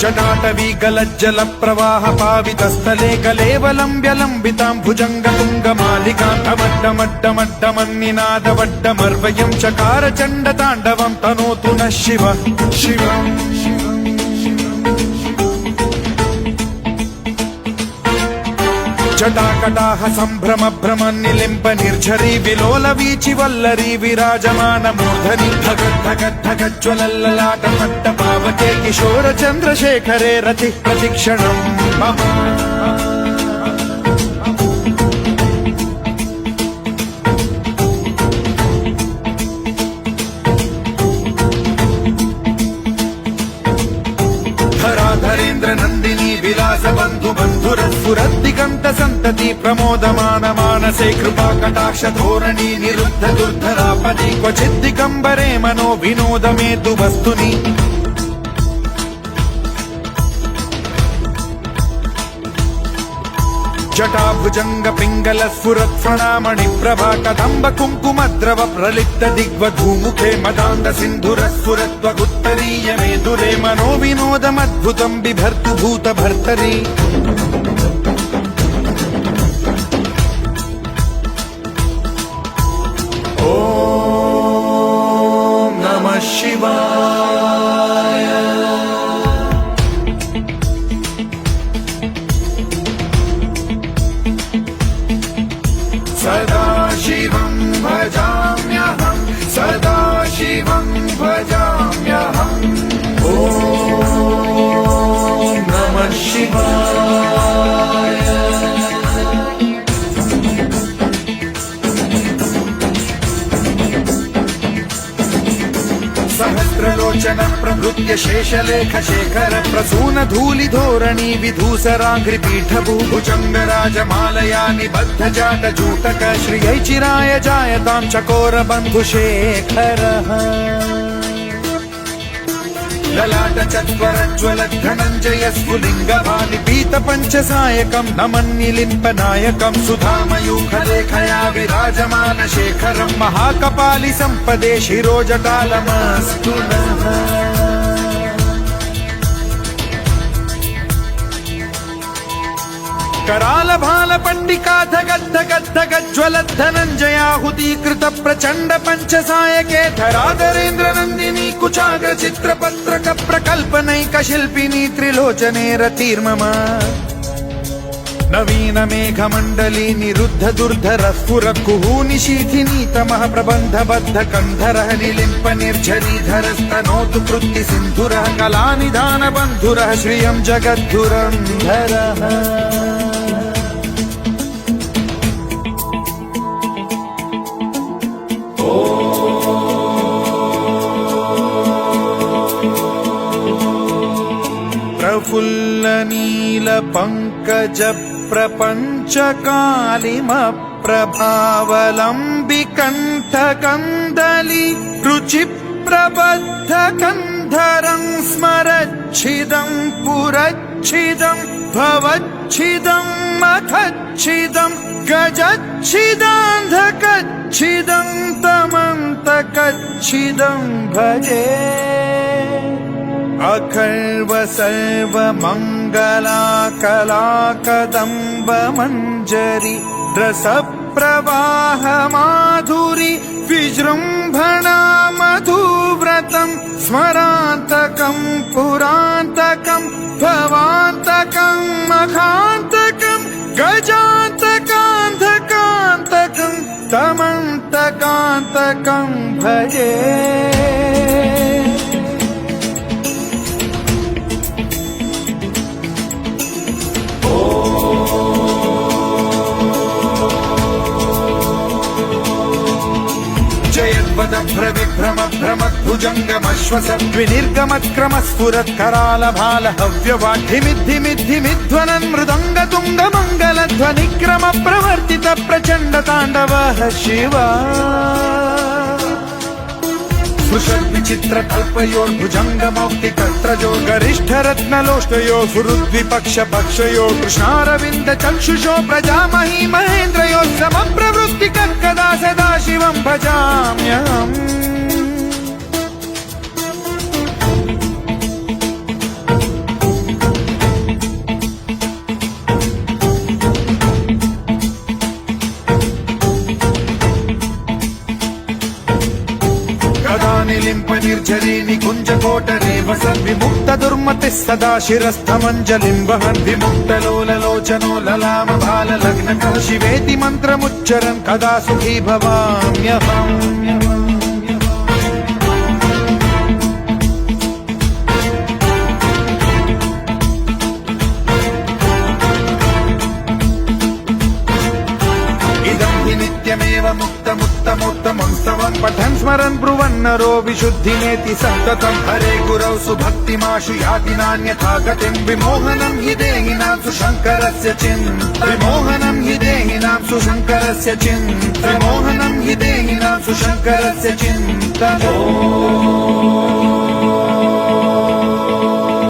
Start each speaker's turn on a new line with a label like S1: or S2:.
S1: जटाटवी गलज्जल प्रवाह पावितस्थले कलेवलम्ब्यलम्बितां भुजङ्गतुङ्गमालिकां डमड्डमड्डमड्डमन्निनादवड्डमर्वयं चकार चण्डताण्डवं तनोतु नः शिव शिवम् जटाकटाह सम्भ्रम भ्रम निलिम्ब निर्झरी विलोल वीचि वल्लरी विराजमान मूर्धनि धगद्धगद्धगज्ज्वलल्ललाट पट्ट पावके किशोर चन्द्रशेखरे रतिः प्रतिक्षणम् मम धराधरेन्द्र नन्दिनी विलास बन्धु बन्धुरस्फुरद्दिगन्त सन्तति प्रमोदमान मानसे कृपा कटाक्ष धोरणी निरुद्ध दुर्धरापदि क्वचिद्दिगम्बरे मनो विनोदमेतु वस्तुनि जटाभुजंग पिंगल स्फुरत् फणामणि प्रभा कदम्ब कुङ्कुमद्रव प्रलिप्त दिग्वधूमुखे मदान्त सिन्धुर स्फुरत्वगुत्तरीय मेदुरे मनो विनोदमद्भुतं बिभर्तु भूत भर्तरि ॐ नमः शिवाय सदा शिवं भजाम्यहं सदा शिवं भजाम्यहम् ॐ नमः शिवाय सहस्रलोचन प्रभृत्य शेषलेख शेखर प्रसून धूलि धोरणी विधूसराघ्रिपीठभू भुजङ्गराजमालया निबद्ध जाट जूटक श्रियै चिराय जायतां चकोर बन्धुशेखरः ललाट चत्वरज्वल धनञ्जय स्फुलिङ्ग भालिपीत पञ्चसायकं नमन्निलिम्पनायकं सुधामयूखलेखया विराजमान शेखरं महाकपालि सम्पदे शिरोजटालमस्तु नः कराल भाल पंडिका धगद्धगद्धगज्ज्वल धनञ्जयाहुतीकृत प्रचण्ड पञ्चसायके धराधरेन्द्र नन्दिनी कुचाग्र चित्रपत्रक प्रकल्पनैक शिल्पिनी त्रिलोचने रतिर्मम नवीन मेघमण्डली निरुद्ध दुर्धर स्फुर कुहूनिशीथिनी तमः प्रबन्धबद्ध कन्धरः निलिम्प निर्झरीधरस्तनोतु कृत्ति सिन्धुरः कलानिधान बन्धुरः श्रियं जगद्धुरन्धरः प्रफुल्ल नील पंकज प्रपंच कालिम प्रभावलंबि कंठ कंदली रुचि प्रबद्ध कंधरं स्मरच्छिदं पुरच्छिदं भवच्छिदं मखच्छिदं गजच्छिदान्धकच्छिदं तमन्तकच्छिदं भजे अखर्व सर्व मंगला कला कदम्ब मंजरी रस प्रवाह माधुरी विजृंभणा मधुव्रतं स्मरान्तकं पुरान्तकं भवान्तकं मखान्तकं गजान्तकान्धकान्तकं तमन्तकान्तकं भजे भ्रविभ्रम भ्रमद्भुजङ्गमश्वसद्विनिर्गमत्क्रमस्फुरत्कराल भालहव्यवाढ्यमिद्धिमिद्धिमिध्वनन् मृदङ्गतुङ्गमङ्गलध्वनिक्रम प्रवर्तित प्रचण्ड ताण्डवः शिवा सुषद्विचित्रकल्पयोर्भुजङ्गमौक्तिकत्रजो गरिष्ठरत्नलोष्टयो सुहृद्विपक्षपक्षयो कृष्णारविन्द चक्षुषो प्रजामही महेन्द्रयो समप्रवृत्तिकः कदा सदा शिवं भजाम्यहम् निलिम्प निर्झरी निकुञ्जकोटरे वसन् विमुक्त दुर्मतिः सदा शिरस्थमञ्जलिं वहन् विमुक्तलोललोचनो ललाम भाललग्नकः शिवेति मन्त्रमुच्चरन् कदा सुखी भवाम्यहम् नित्यमेव मुक्तमुत्तमोत्तमं स्तवन् पठन् स्मरन् ब्रुवन्नरो विशुद्धिनेति सन्ततं हरे गुरौ सुभक्तिमाशु याति नान्यथा गतिं विमोहनं हि देहिनां सुशङ्करस्य चिन्ता विमोहनं हि देहिनां सुशङ्करस्य चिन्ता विमोहनं हि देहिनां सुशङ्करस्य चिन्ता